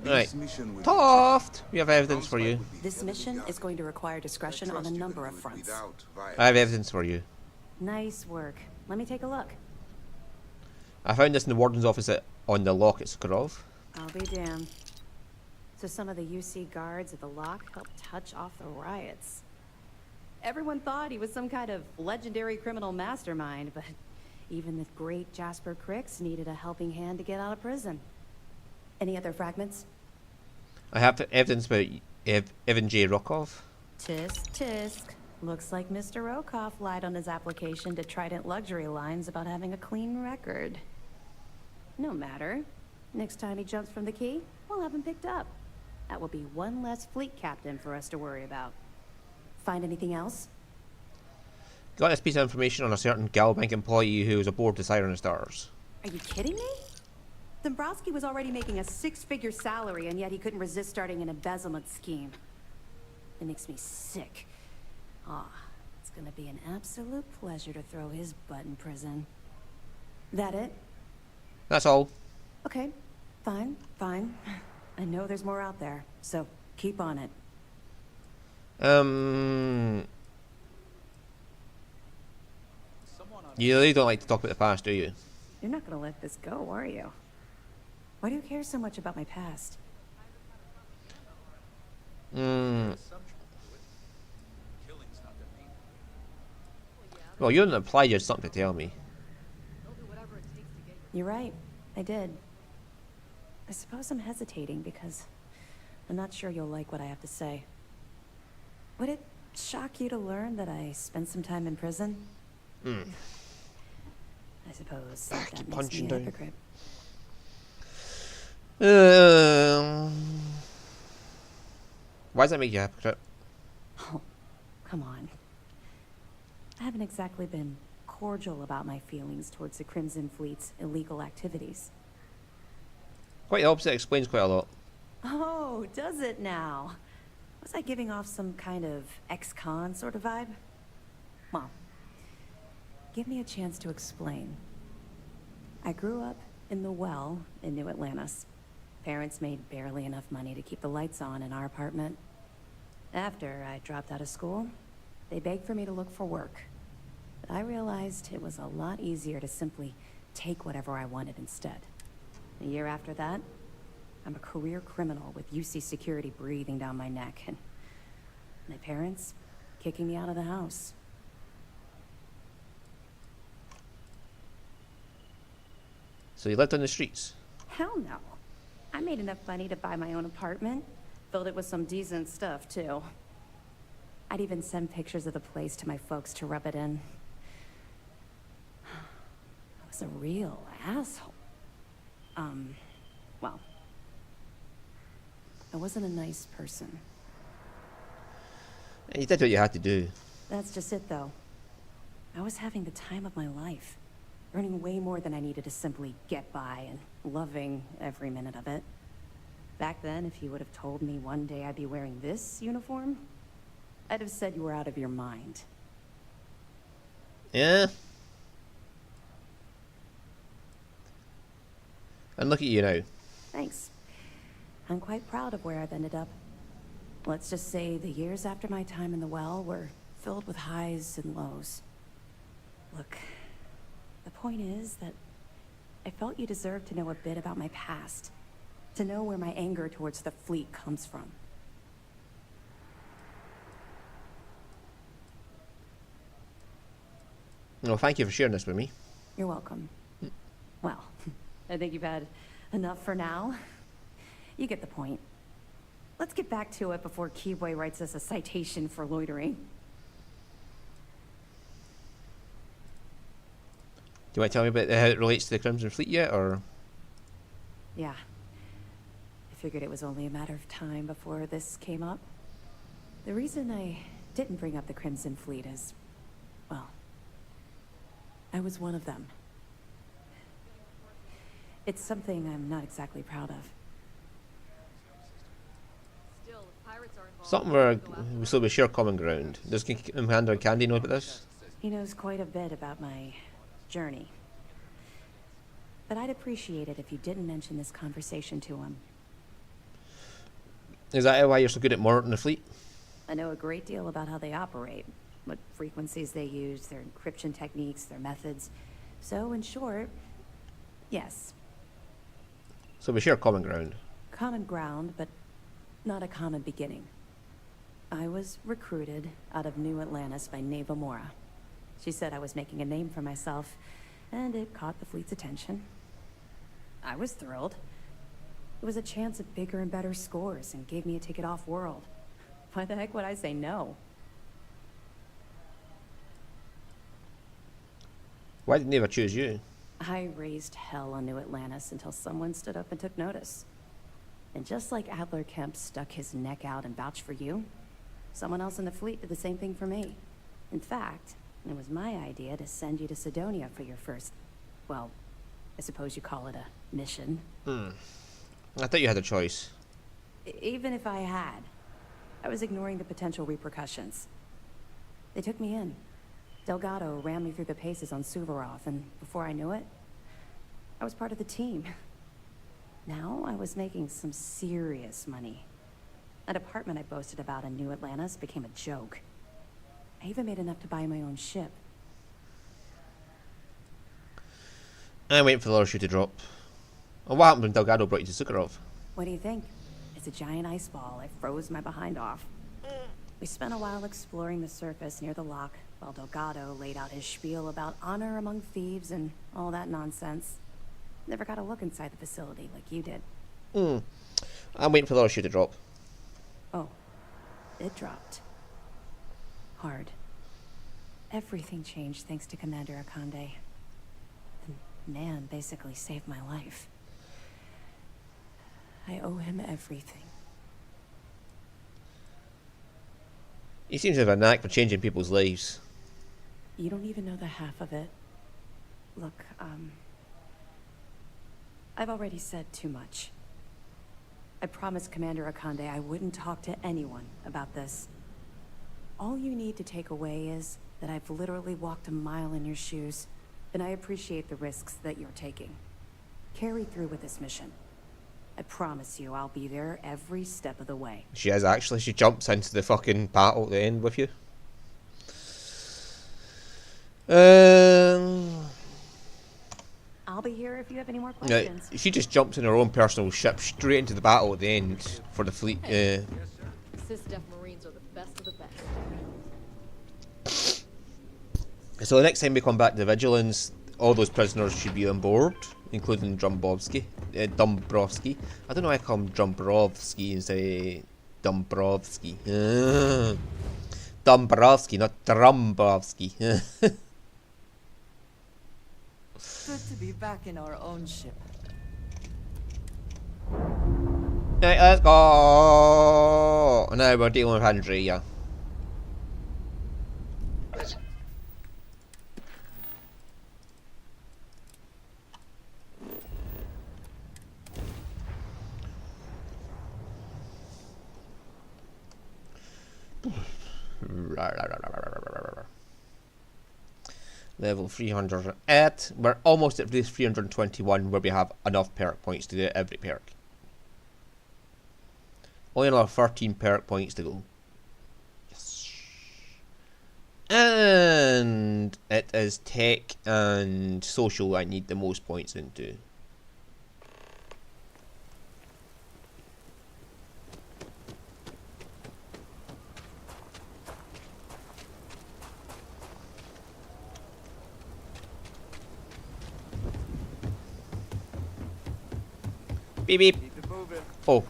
Right. Mission will be Toft! We have evidence for you. This mission is going to require discretion on a number of fronts. I have evidence for you. Nice work. Let me take a look. I found this in the warden's office on the lock at Skrov. I'll be damned. So some of the UC guards at the lock helped touch off the riots. Everyone thought he was some kind of legendary criminal mastermind, but even the great Jasper Cricks needed a helping hand to get out of prison. Any other fragments? I have evidence about Evan J. Rokov. Tisk, tisk. Looks like Mr. Rokoff lied on his application to Trident Luxury Lines about having a clean record. No matter. Next time he jumps from the key, we'll have him picked up. That will be one less fleet captain for us to worry about. Find anything else? Got this piece of information on a certain Galbank employee who was aboard the Siren Stars. Are you kidding me? Dombrowski was already making a six-figure salary, and yet he couldn't resist starting an embezzlement scheme. It makes me sick. Ah, it's gonna be an absolute pleasure to throw his butt in prison. That it? That's all. Okay, fine, fine. I know there's more out there, so keep on it. You really don't like to talk about the past, do you? You're not gonna let this go, are you? Why do you care so much about my past? Well, you didn't imply you had something to tell me. You're right, I did. I suppose I'm hesitating because I'm not sure you'll like what I have to say. Would it shock you to learn that I spent some time in prison? I suppose that Keep makes punching me a down. hypocrite. Why does that make you a hypocrite? Oh, come on. I haven't exactly been cordial about my feelings towards the Crimson Fleet's illegal activities. Quite the opposite explains quite a lot. Oh, does it now? Was I giving off some kind of ex-con sort of vibe? Well, give me a chance to explain. I grew up in the Well in New Atlantis. Parents made barely enough money to keep the lights on in our apartment. After I dropped out of school, they begged for me to look for work. But I realized it was a lot easier to simply take whatever I wanted instead. A year after that, I'm a career criminal with UC security breathing down my neck, and my parents kicking me out of the house. So you lived on the streets? Hell no. I made enough money to buy my own apartment. Filled it with some decent stuff, too. I'd even send pictures of the place to my folks to rub it in. I was a real asshole. Well, I wasn't a nice person. And you did what you had to do. That's just it, though. I was having the time of my life. Earning way more than I needed to simply get by and loving every minute of it. Back then, if you would have told me one day I'd be wearing this uniform, I'd have said you were out of your mind. Yeah. And look at you now. Thanks. I'm quite proud of where I've ended up. Let's just say the years after my time in the Well were filled with highs and lows. Look, the point is that I felt you deserved to know a bit about my past. To know where my anger towards the fleet comes from. Well, thank you for sharing this with me. You're welcome. Well, I think you've had enough for now. You get the point. Let's get back to it before Keyboy writes us a citation for loitering. Do you want to tell me about how it relates to the Crimson Fleet yet, or? Yeah. I figured it was only a matter of time before this came up. The reason I didn't bring up the Crimson Fleet is, well, I was one of them. It's something I'm not exactly proud of. Something where we still share common ground. Does Commander Candy know about this? He knows quite a bit about my journey. But I'd appreciate it if you didn't mention this conversation to him. Is that why you're so good at monitoring the fleet? I know a great deal about how they operate, what frequencies they use, their encryption techniques, their methods. So, in short, yes. So we share common ground. Common ground, but not a common beginning. I was recruited out of New Atlantis by Neva Mora. She said I was making a name for myself, and it caught the fleet's attention. I was thrilled. It was a chance at bigger and better scores and gave me a ticket off-world. Why the heck would I say no? Why didn't they ever choose you? I raised hell on New Atlantis until someone stood up and took notice. And just like Adler Kemp stuck his neck out and vouched for you, someone else in the fleet did the same thing for me. In fact, it was my idea to send you to Sidonia for your first, well, I suppose you call it a mission. I thought you had a choice. Even if I had, I was ignoring the potential repercussions. They took me in. Delgado ran me through the paces on Suvorov, and before I knew it, I was part of the team. Now I was making some serious money. That apartment I boasted about in New Atlantis became a joke. I even made enough to buy my own ship. I'm waiting for the other shoe to drop. And what happened when Delgado brought you to Sukarov? What do you think? It's a giant ice ball. I froze my behind off. We spent a while exploring the surface near the lock, while Delgado laid out his spiel about honor among thieves and all that nonsense. Never got a look inside the facility like you did. I'm waiting for the other shoe to drop. Oh, it dropped. Hard. Everything changed thanks to Commander Akande. The man basically saved my life. I owe him everything. He seems to have a knack for changing people's lives. You don't even know the half of it. Look, I've already said too much. I promised Commander Akande I wouldn't talk to anyone about this. All you need to take away is that I've literally walked a mile in your shoes, and I appreciate the risks that you're taking. Carry through with this mission. I promise you I'll be there every step of the way. She is actually. She jumps into the fucking battle at the end with you. I'll be here if you have any more questions. She just jumps in her own personal ship straight into the battle at the end for the fleet. Sysdef Marines are the best of the best. So the next time we come back to Vigilance, all those prisoners should be on board, including Dombrovsky. I don't know why I call him Dombrovsky instead of Dombrovsky. Dombrovsky, not Drumbovsky. Good to be back in our own ship. Right, let's go. Now we're dealing with Andrea. Level 308. We're almost at this 321 where we have enough perk points to do every perk. Only another 13 perk points to go. Yes. And it is tech and social I need the most points into. Beep beep. Oh.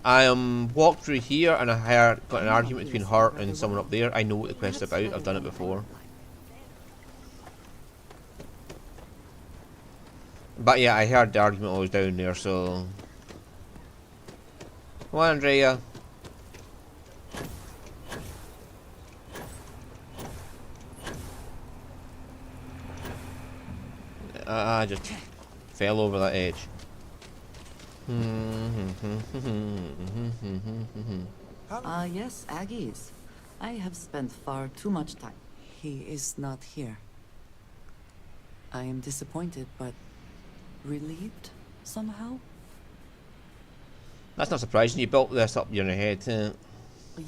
I walked through here and I got an argument between her and someone up there. I know what the quest is about, I've done it before. But yeah, I heard the argument while I was down there, so... Come on, Andrea. I just fell over that edge. Yes, Aggies. I have spent far too much time. He is not here. I am disappointed, but relieved somehow. That's not surprising. You built this up in your head.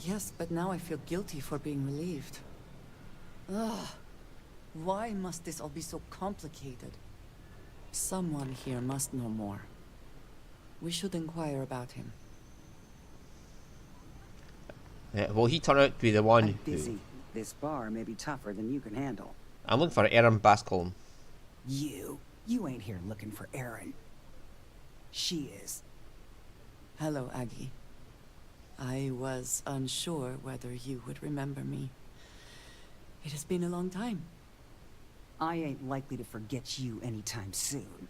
Yes, but now I feel guilty for being relieved. Ugh. Why must this all be so complicated? Someone here must know more. We should inquire about him. Well, he turned out to be the one I'm busy. This bar may be tougher than you can handle. I'm looking for Erin Bascom. You ain't here looking for Erin. She is. Hello, Aggie. I was unsure whether you would remember me. It has been a long time. I ain't likely to forget you anytime soon.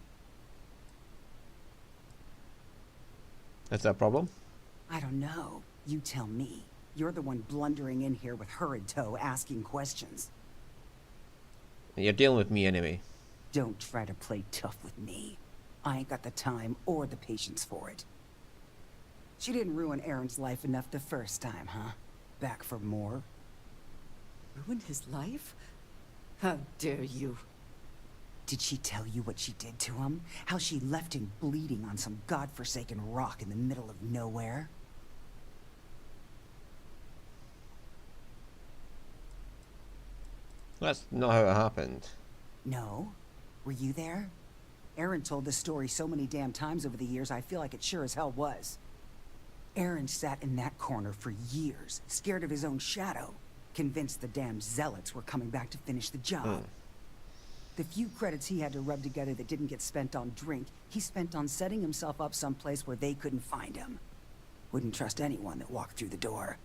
Is that a problem? I don't know. You tell me. You're the one blundering in here with her in tow, asking questions. You're dealing with me anyway. Don't try to play tough with me. I ain't got the time or the patience for it. She didn't ruin Aaron's life enough the first time, huh? Back for more? Ruined his life? How dare you? Did she tell you what she did to him? How she left him bleeding on some godforsaken rock in the middle of nowhere? That's not how it happened. No? Were you there? Aaron told this story so many damn times over the years, I feel like it sure as hell was. Aaron sat in that corner for years, scared of his own shadow, convinced the damn zealots were coming back to finish the job. The few credits he had to rub together that didn't get spent on drink, he spent on setting himself up someplace where they couldn't find him. Wouldn't trust anyone that walked through the door.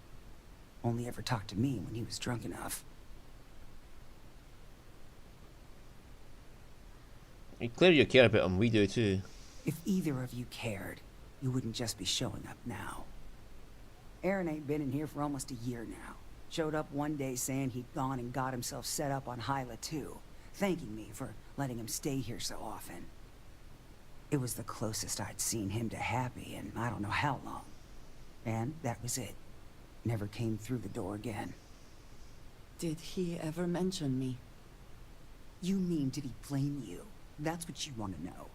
Only ever talked to me when he was drunk enough. Clearly you care about him. We do too. If either of you cared, you wouldn't just be showing up now. Aaron ain't been in here for almost a year now. Showed up one day saying he'd gone and got himself set up on Hyla too, thanking me for letting him stay here so often. It was the closest I'd seen him to happy in I don't know how long. And that was it. Never came through the door again. Did he ever mention me? You mean, did he blame you? That's what you want to know.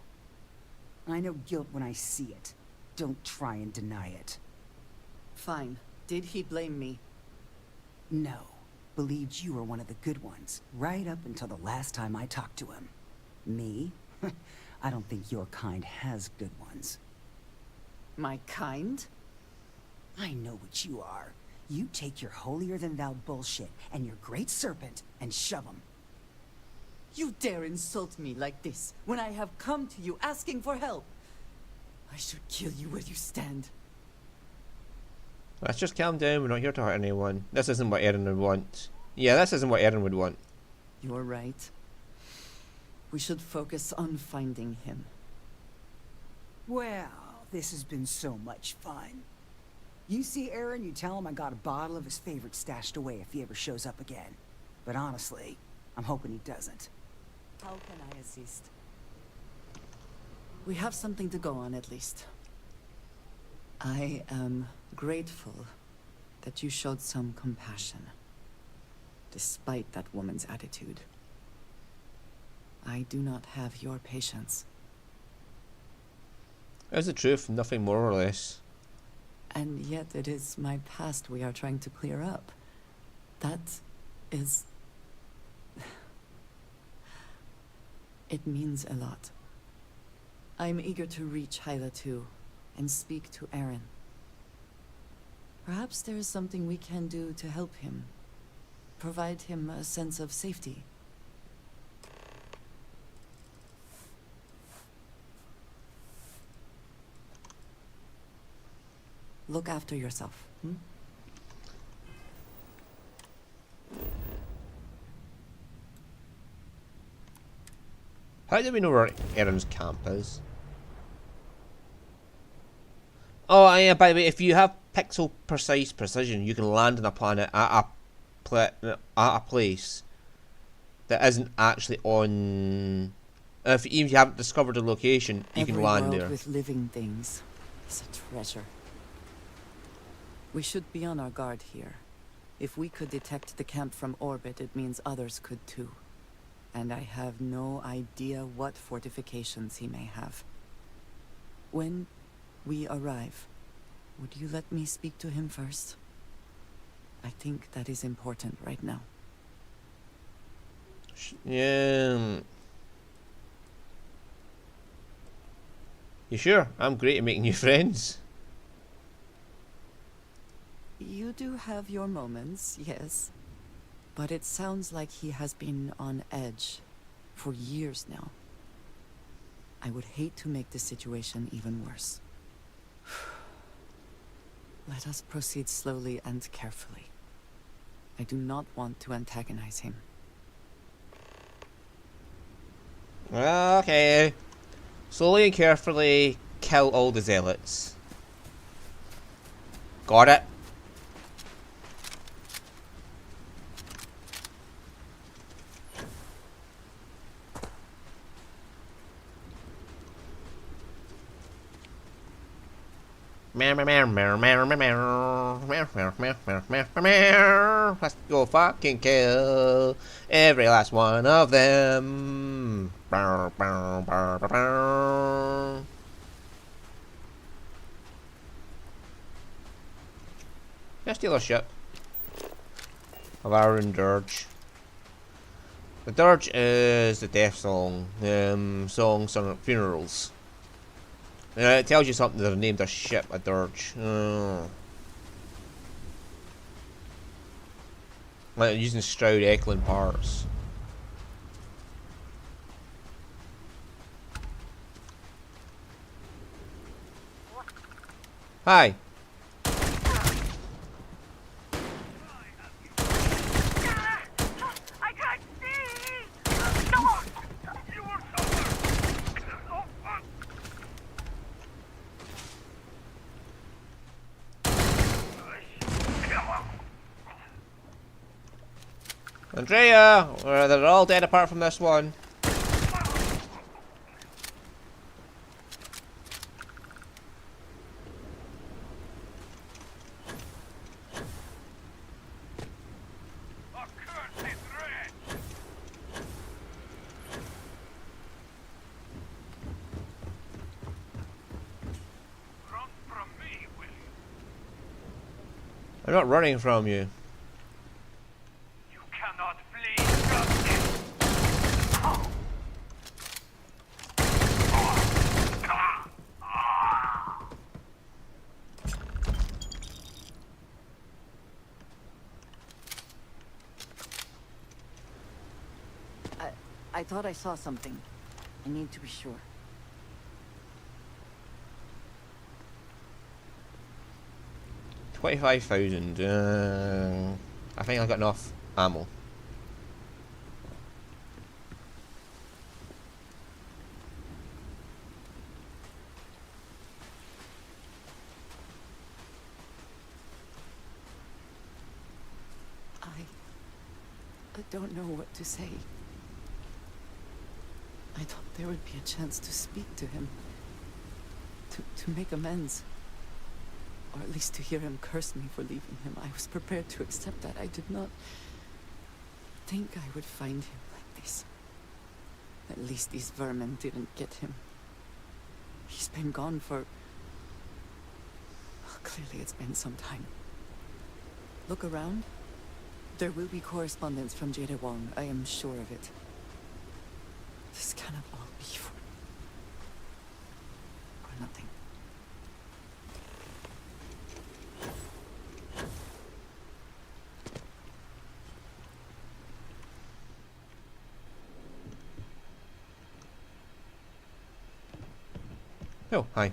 I know guilt when I see it. Don't try and deny it. Fine. Did he blame me? No. Believed you were one of the good ones, right up until the last time I talked to him. Me? I don't think your kind has good ones. My kind? I know what you are. You take your holier-than-thou bullshit and your great serpent and shove 'em. You dare insult me like this when I have come to you asking for help. I should kill you where you stand. Let's just calm down. We're not here to hurt anyone. This isn't what Erin would want. Yeah, this isn't what Erin would want. You're right. We should focus on finding him. Well, this has been so much fun. You see Aaron, you tell him I got a bottle of his favorite stashed away if he ever shows up again. But honestly, I'm hoping he doesn't. How can I assist? We have something to go on, at least. I am grateful that you showed some compassion, despite that woman's attitude. I do not have your patience. It's the truth, nothing more or less. And yet it is my past we are trying to clear up. That is... It means a lot. I'm eager to reach Hyla too, and speak to Aaron. Perhaps there is something we can do to help him. Provide him a sense of safety. Look after yourself, hmm? How do we know where Erin's camp is? Oh, yeah, by the way, if you have pixel precise precision, you can land on a planet at a place that isn't actually on... even if you haven't discovered a location, you can land Every there. world with living things is a treasure. We should be on our guard here. If we could detect the camp from orbit, it means others could too. And I have no idea what fortifications he may have. When we arrive, Would you let me speak to him first? I think that is important right now. Yeah. You sure? I'm great at making new friends. You do have your moments, yes. But it sounds like he has been on edge for years now. I would hate to make the situation even worse. Let us proceed slowly and carefully. I do not want to antagonize him. Okay. Slowly and carefully kill all the zealots. Got it? Let's go fucking kill every last one of them. Can I steal a ship? Of Aaron Dirge. The Dirge is the death song, song sung at funerals. It tells you something that they've named a ship a Dirge. Like using Stroud Eklund parts. Hi. I can't see! No! You were somewhere! Oh, fuck! Andrea! They're all dead apart from this one. I'm not running from you. You cannot flee justice! I thought I saw something. I need to be sure. $25,000. I think I got enough ammo. I don't know what to say. I thought there would be a chance to speak to him. To make amends. Or at least to hear him curse me for leaving him. I was prepared to accept that. I did not think I would find him like this. At least these vermin didn't get him. He's been gone for... Clearly it's been some time. Look around. There will be correspondence from Jada Wong. I am sure of it. This cannot all be for nothing. Oh, hi.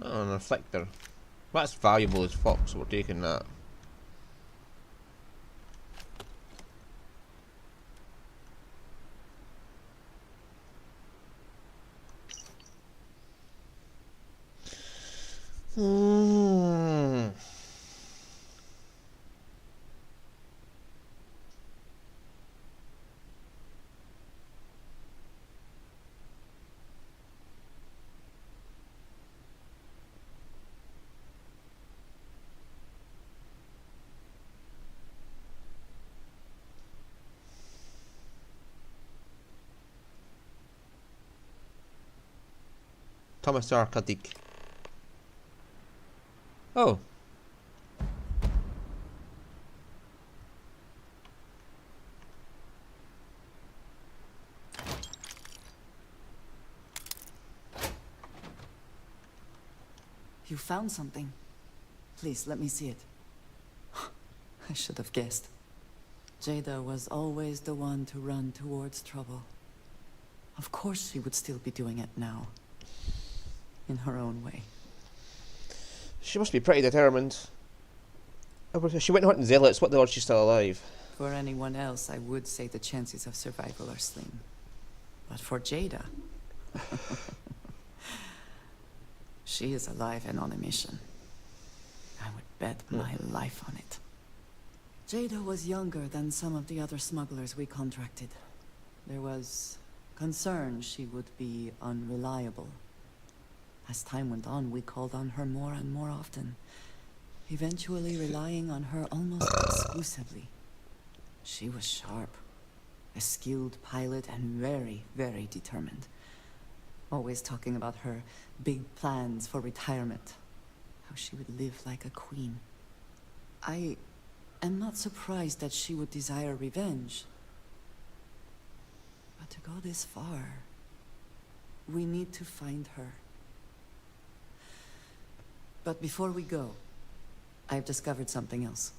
Oh, an reflector. That's valuable as fuck, so we're taking that. Thomas Arkadik. Oh. You found something. Please, let me see it. I should have guessed. Jada was always the one to run towards trouble. Of course she would still be doing it now. In her own way. She must be pretty determined. She went hunting zealots. What the odds she's still alive? For anyone else, I would say the chances of survival are slim. But for Jada... she is alive and on a mission. I would bet my life on it. Jada was younger than some of the other smugglers we contracted. There was concern she would be unreliable. As time went on, we called on her more and more often, eventually relying on her almost exclusively. She was sharp, a skilled pilot and very, very determined. Always talking about her big plans for retirement, how she would live like a queen. I am not surprised that she would desire revenge. But to go this far, we need to find her. But before we go, I've discovered something else.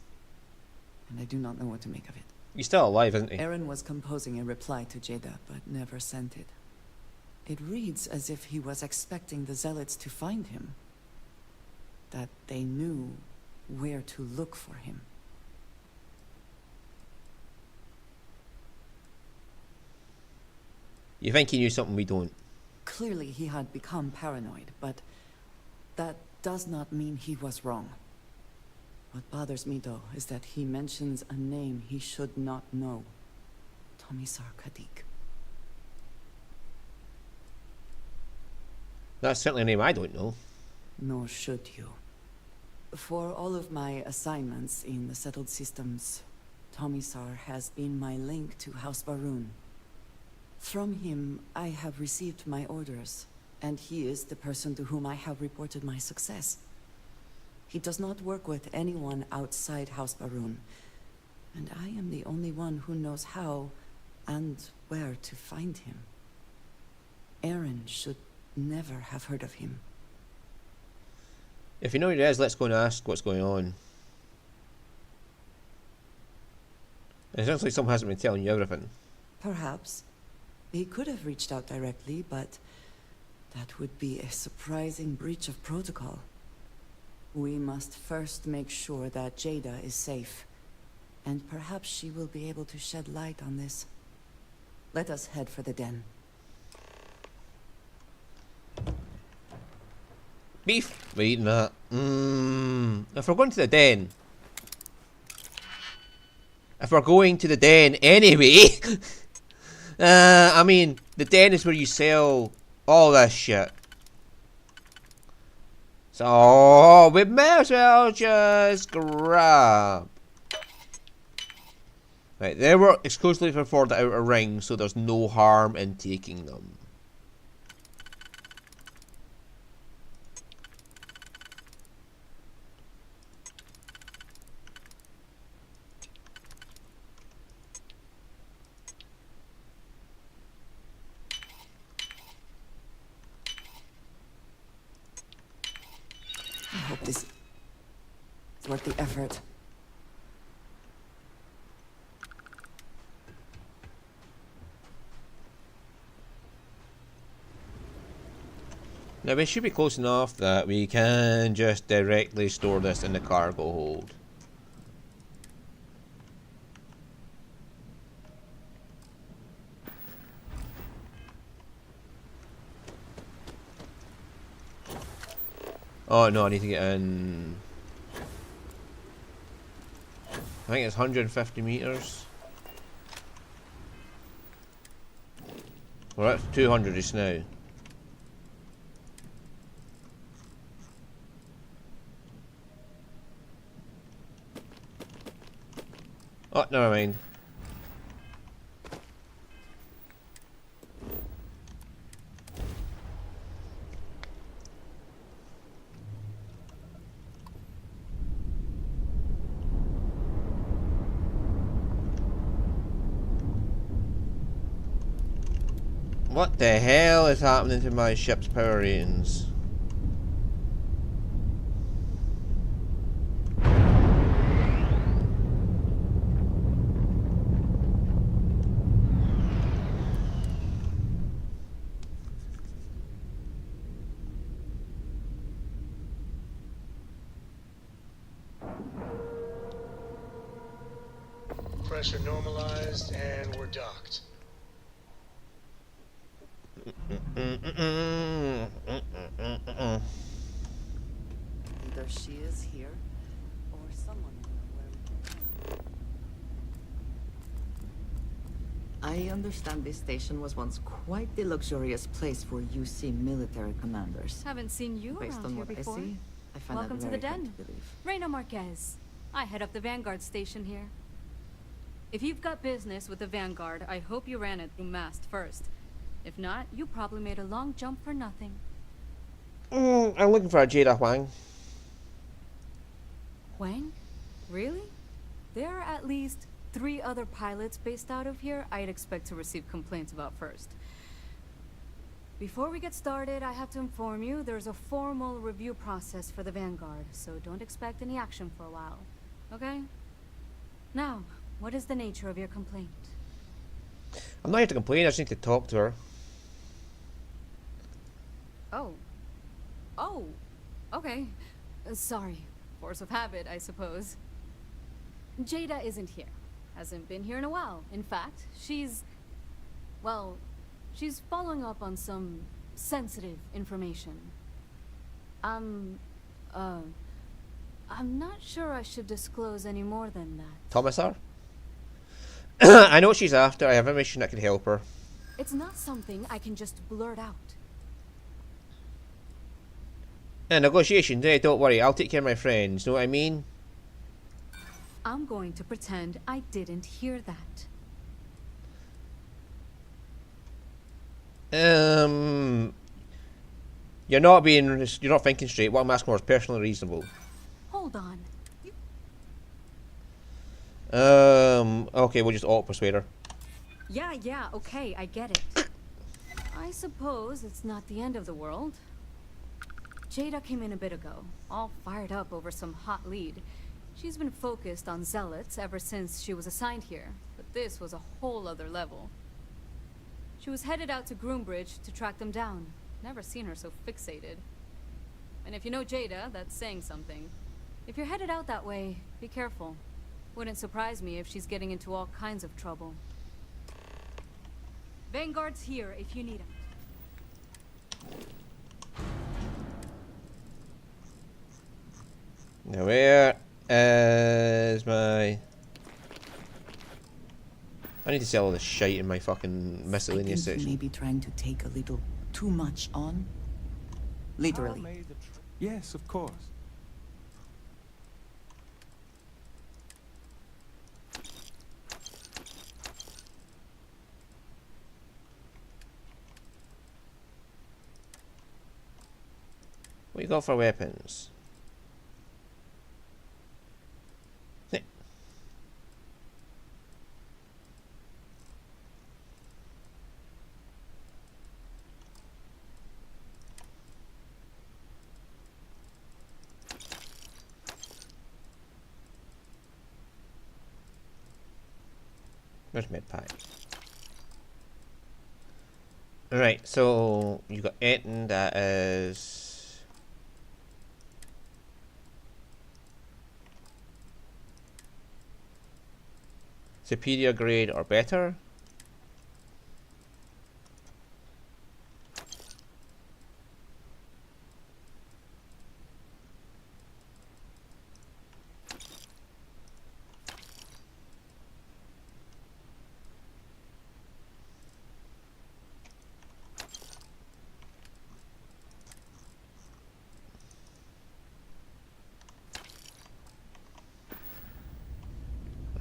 And I do not know what to make of it. He's still alive, isn't he? Aaron was composing a reply to Jada, but never sent it. It reads as if he was expecting the Zealots to find him. That they knew where to look for him. You think he knew something we don't? Clearly he had become paranoid, but that does not mean he was wrong. What bothers me, though, is that he mentions a name he should not know. Tomisar Kadik. That's certainly a name I don't know. Nor should you. For all of my assignments in the settled systems, Tomisar has been my link to House Baroon. From him, I have received my orders, and he is the person to whom I have reported my success. He does not work with anyone outside House Baroon, and I am the only one who knows how and where to find him. Aaron should never have heard of him. If you know who it is, let's go and ask what's going on. It sounds like someone hasn't been telling you everything. Perhaps. He could have reached out directly, but that would be a surprising breach of protocol. We must first make sure that Jada is safe, and perhaps she will be able to shed light on this. Let us head for the den. Beef? We're eating that. If we're going to the den. If we're going to the den anyway. I mean, the den is where you sell all this shit. So, we may as well just grab. Right, they were exclusively for the outer ring, so there's no harm in taking them. I hope this is worth the effort. Now we should be close enough that we can just directly store this in the cargo hold. Oh no, I need to get in. I think it's 150 meters. We're at 200 just now. Oh, never mind. What the hell is happening to my ship's power ratings? Pressure normalized, and we're docked. Either she is here, or someone where we can. I understand this station was once quite the luxurious place for UC military commanders. Haven't seen you Based around on here what before. I see, I find Welcome that to the very hard den. to believe. Reina Marquez. I head up the Vanguard station here. If you've got business with the Vanguard, I hope you ran it through Mast first. If not, you probably made a long jump for nothing. I'm looking for a Jada Huang. Wang? Really? There are at least 3 other pilots based out of here I'd expect to receive complaints about first. Before we get started, I have to inform you there's a formal review process for the Vanguard, so don't expect any action for a while. Okay? Now, what is the nature of your complaint? I'm not here to complain, I just need to talk to her. Oh, okay. Sorry. Force of habit, I suppose. Jada isn't here. Hasn't been here in a while. In fact, she's following up on some sensitive information. I'm not sure I should disclose any more than that. Commissar? I know what she's after, I have a mission that can help her. It's not something I can just blurt out. Negotiations, don't worry, I'll take care of my friends, know what I mean? I'm going to pretend I didn't hear that. You're not thinking straight. What I'm asking for is personally reasonable. Hold on. Okay, we'll just persuade her. Yeah, okay, I get it. I suppose it's not the end of the world. Jada came in a bit ago, all fired up over some hot lead. She's been focused on zealots ever since she was assigned here, but this was a whole other level. She was headed out to Groombridge to track them down. Never seen her so fixated. And if you know Jada, that's saying something. If you're headed out that way, be careful. Wouldn't surprise me if she's getting into all kinds of trouble. Vanguard's here if you need him. Now where is my... I need to sell all this shite in my fucking miscellaneous I think you section. may be trying to take a little too much on. Literally. Yes, of course. What you got for weapons? Where's med pack? Alright, so you got anything that is superior grade or better?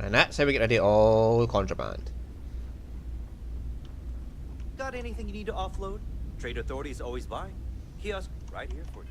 And that's how we get rid of all contraband. Got anything you need to offload? Trade Authority is always buying. Kiosk right here for you.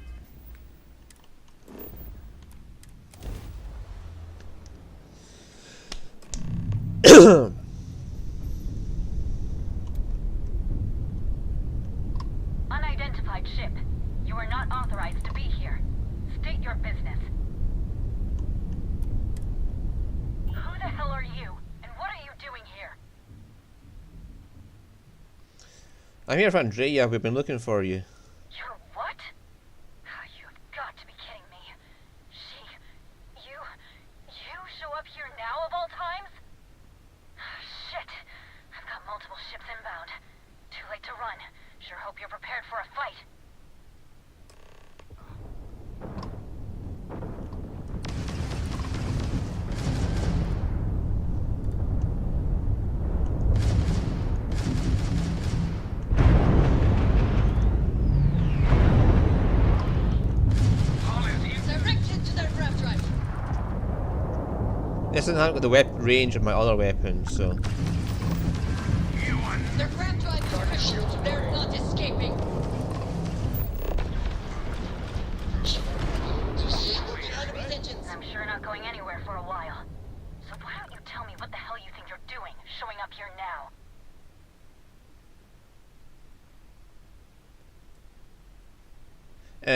I'm here for Andrea. We've been looking for you. You're what? You've got to be kidding me. You show up here now of all times? Shit. I've got multiple ships inbound. Too late to run. Sure hope you're prepared for a fight. This doesn't have got the range of my other weapons, so. Their grab drive is crippled. They're not escaping. I'm sure not going anywhere for a while. So why don't you tell me what the hell you think you're doing, showing up here now?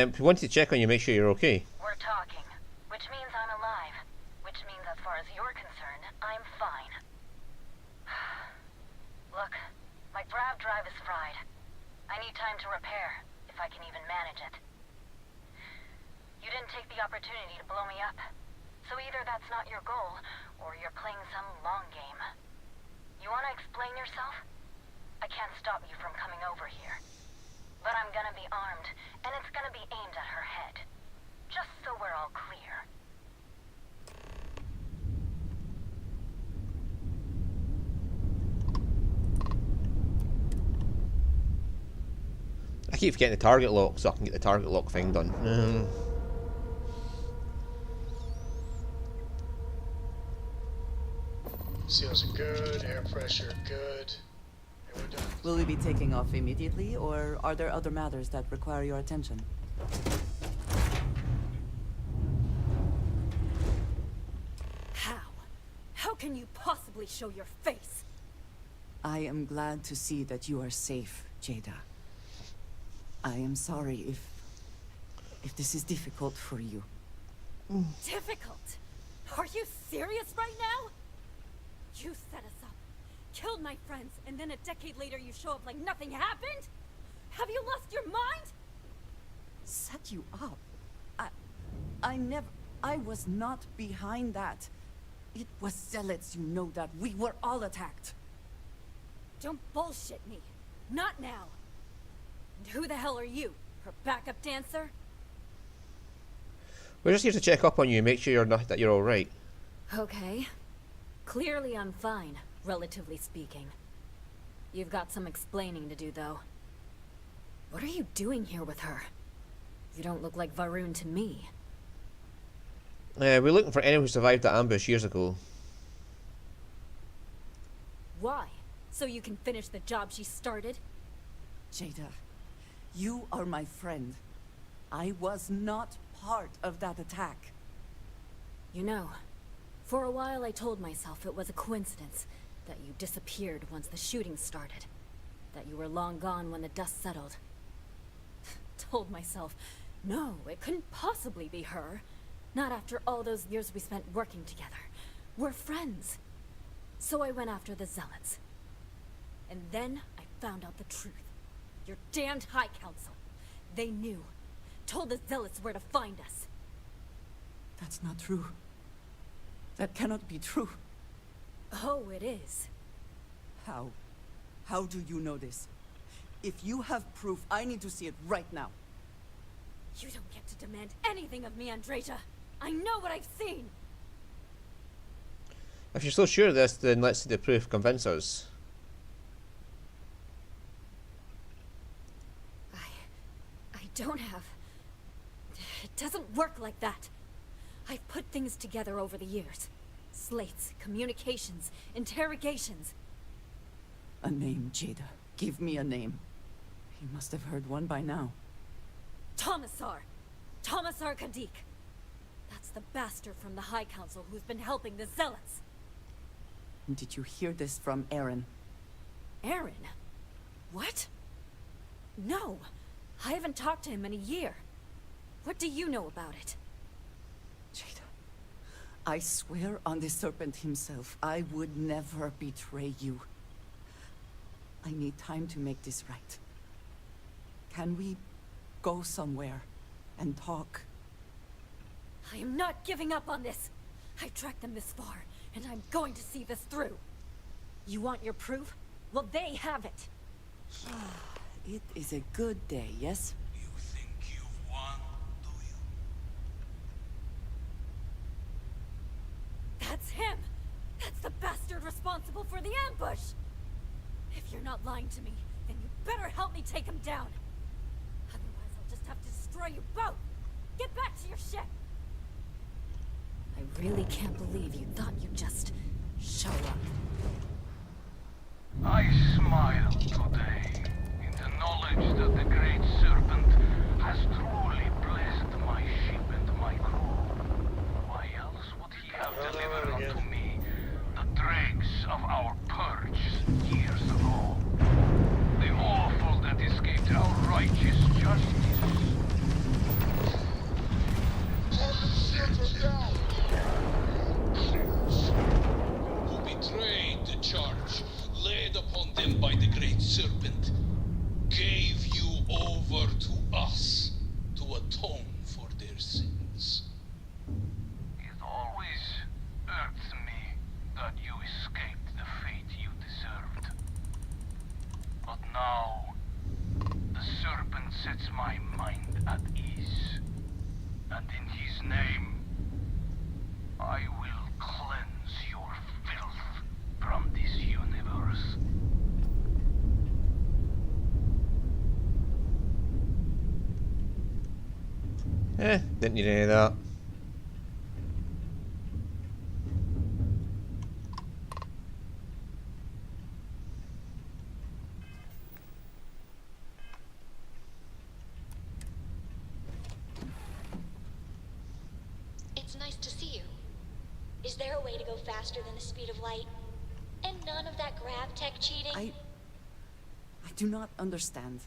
If you wanted to check on you, make sure you're okay. We're talking, which means I'm alive. Which means as far as you're concerned, I'm fine. Look, my grav drive is fried. I need time to repair, if I can even manage it. You didn't take the opportunity to blow me up. So either that's not your goal, or you're playing some long game. You want to explain yourself? I can't stop you from coming over here. But I'm gonna be armed, and it's gonna be aimed at her head. Just so we're all clear. I keep forgetting the target lock, so I can get the target lock thing done. Seals are good, air pressure good. And we're done. Will we be taking off immediately, or are there other matters that require your attention? How? How can you possibly show your face? I am glad to see that you are safe, Jada. I am sorry if this is difficult for you. Difficult? Are you serious right now? You set us up, killed my friends, and then a decade later you show up like nothing happened? Have you lost your mind? Set you up? I was not behind that. It was zealots, you know that. We were all attacked. Don't bullshit me. Not now. And who the hell are you? Her backup dancer? We're just here to check up on you, make sure that you're all right. Okay. Clearly I'm fine, relatively speaking. You've got some explaining to do, though. What are you doing here with her? You don't look like Varun to me. We're looking for anyone who survived that ambush years ago. Why? So you can finish the job she started? Jada, you are my friend. I was not part of that attack. You know, for a while I told myself it was a coincidence that you disappeared once the shooting started. That you were long gone when the dust settled. Told myself, no, it couldn't possibly be her. Not after all those years we spent working together. We're friends. So I went after the zealots. And then I found out the truth. Your damned High Council. They knew. Told the zealots where to find us. That's not true. That cannot be true. Oh, it is. How? How do you know this? If you have proof, I need to see it right now. You don't get to demand anything of me, Andreja. I know what I've seen. If you're so sure of this, then let's see the proof. Convince us. I don't have... It doesn't work like that. I've put things together over the years. Slates, communications, interrogations. A name, Jada. Give me a name. You must have heard one by now. Tomasar. Tomasar Kadik. That's the bastard from the High Council who's been helping the Zealots. Did you hear this from Aaron? Aaron? What? No. I haven't talked to him in a year. What do you know about it? Jada, I swear on the serpent himself, I would never betray you. I need time to make this right. Can we go somewhere and talk? I am not giving up on this. I tracked them this far, and I'm going to see this through. You want your proof? Well, they have it. It is a good day, yes? You think you've won, do you? That's him! That's the bastard responsible for the ambush! If you're not lying to me, then you better help me take him down. Otherwise, I'll just have to destroy you both! Get back to your ship! I really can't believe you thought you'd just show up. I smile today in the knowledge that the Great Serpent has truly blessed my ship and my crew. Why else would he have delivered unto me the dregs of our purge years ago? The awful that escaped our righteous justice. Who betrayed the charge laid upon them by the Great Serpent, gave you over to us to atone for their sins. It always irks me that you escaped the fate you deserved. But now, the Serpent sets my mind at ease. And in his name, I will cleanse your filth from this universe. Didn't need any of that. It's nice to see you. Is there a way to go faster than the speed of light? And none of that grav tech cheating? I do not understand.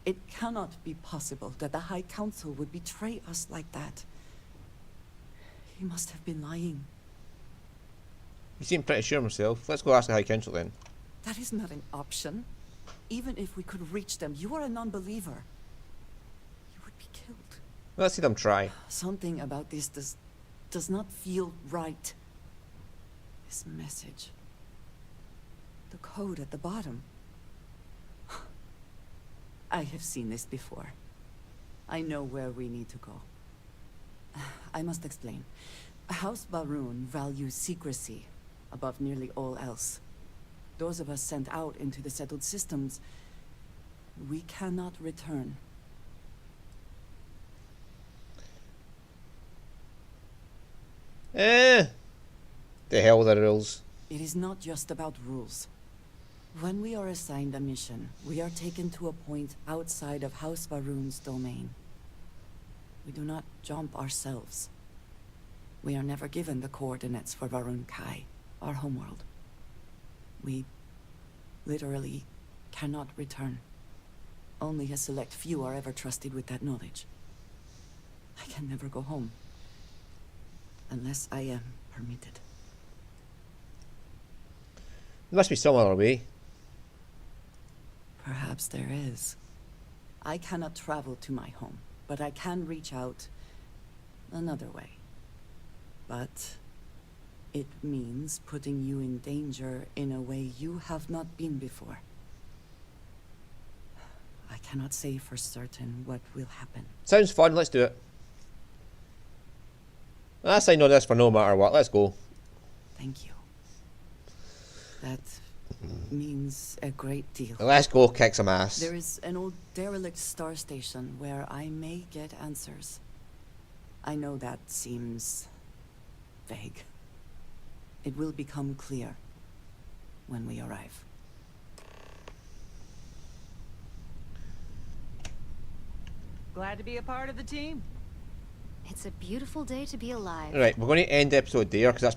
It cannot be possible that the High Council would betray us like that. He must have been lying. You seem pretty sure of himself. Let's go ask the High Council then. That is not an option. Even if we could reach them, you are a non-believer. You would be killed. Let's see them try. Something about this does not feel right. This message. The code at the bottom. I have seen this before. I know where we need to go. I must explain. House Baroon values secrecy above nearly all else. Those of us sent out into the settled systems, we cannot return. The hell with the rules. It is not just about rules. When we are assigned a mission, we are taken to a point outside of House Baroon's domain. We do not jump ourselves. We are never given the coordinates for Varun Kai, our homeworld. We literally cannot return. Only a select few are ever trusted with that knowledge. I can never go home. Unless I am permitted. There must be some other way. Perhaps there is. I cannot travel to my home, but I can reach out another way. But it means putting you in danger in a way you have not been before. I cannot say for certain what will happen. Sounds fun, let's do it. I signed on this for no matter what, let's go. Thank you. That means a great deal. Let's go kick some ass. There is an old derelict star station where I may get answers. I know that seems vague. It will become clear when we arrive. Glad to be a part of the team. It's a beautiful day to be alive. Right, we're going to end the episode there because that's